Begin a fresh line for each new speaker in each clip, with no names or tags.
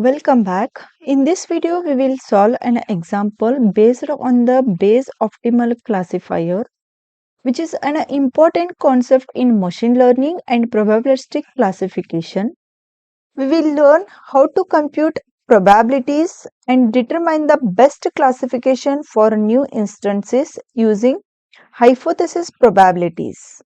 Welcome back. In this video, we will solve an example based on the Bayes Optimal Classifier, which is an important concept in machine learning and probabilistic classification. We will learn how to compute probabilities and determine the best classification for new instances using hypothesis probabilities.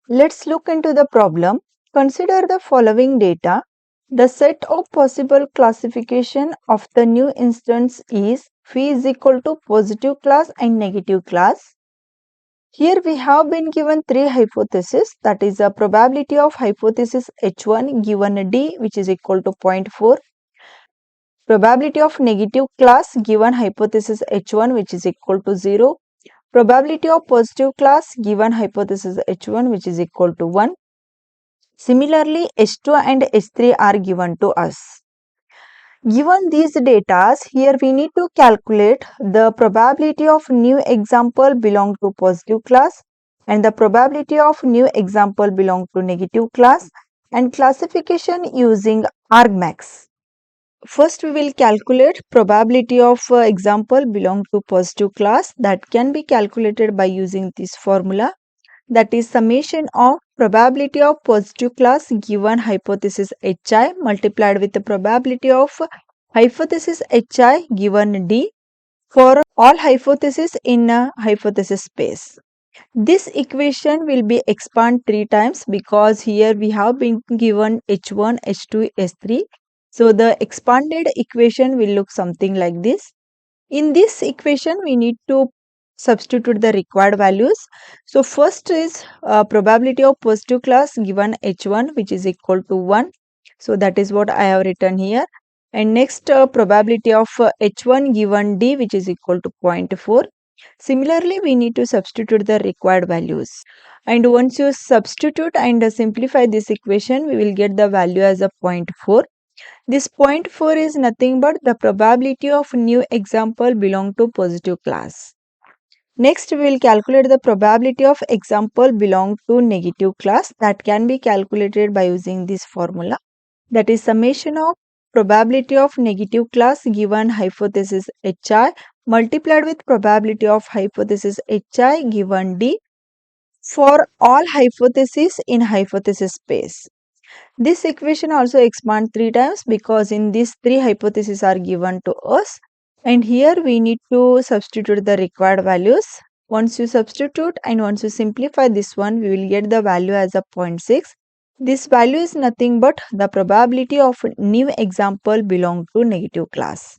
Let's look into the problem. Consider the following data. The set of possible classification of the new instance is phi is equal to positive class and negative class. Here we have been given three hypotheses, that is the probability of hypothesis H1 given D which is equal to 0.4, probability of negative class given hypothesis H1 which is equal to 0, probability of positive class given hypothesis H1 which is equal to 1. Similarly, H2 and H3 are given to us. Given these data, here we need to calculate the probability of new example belong to positive class and the probability of new example belong to negative class and classification using argmax. First, we will calculate probability of example belong to positive class, that can be calculated by using this formula, that is summation of probability of positive class given hypothesis Hi multiplied with the probability of hypothesis Hi given D for all hypotheses in a hypothesis space. This equation will be expanded 3 times because here we have been given H1, H2, H3. So the expanded equation will look something like this. In this equation, we need to substitute the required values. So first is probability of positive class given H1 which is equal to 1. So that is what I have written here. And next probability of H1 given D which is equal to 0.4. Similarly, we need to substitute the required values. And once you substitute and simplify this equation, we will get the value as a 0.4. This 0.4 is nothing but the probability of new example belong to positive class. Next, we will calculate the probability of example belong to negative class, that can be calculated by using this formula, that is summation of probability of negative class given hypothesis Hi multiplied with probability of hypothesis Hi given D for all hypotheses in hypothesis space. This equation also expands 3 times because in these 3 hypotheses are given to us, and here we need to substitute the required values. Once you substitute and once you simplify this one, we will get the value as a 0.6. This value is nothing but the probability of new example belong to negative class.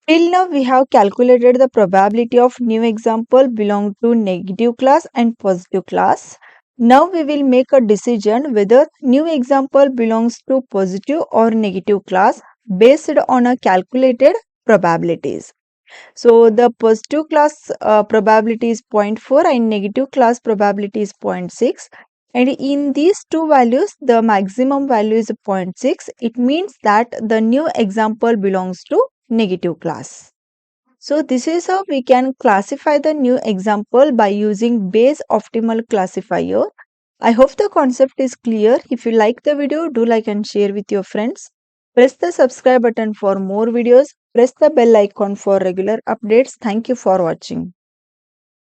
Till now we have calculated the probability of new example belong to negative class and positive class. Now we will make a decision whether new example belongs to positive or negative class based on a calculated probabilities. So the positive class probability is 0.4 and negative class probability is 0.6. And in these two values, the maximum value is 0.6. It means that the new example belongs to negative class. So this is how we can classify the new example by using Bayes Optimal Classifier. I hope the concept is clear. If you like the video, do like and share with your friends. Press the subscribe button for more videos. Press the bell icon for regular updates. Thank you for watching.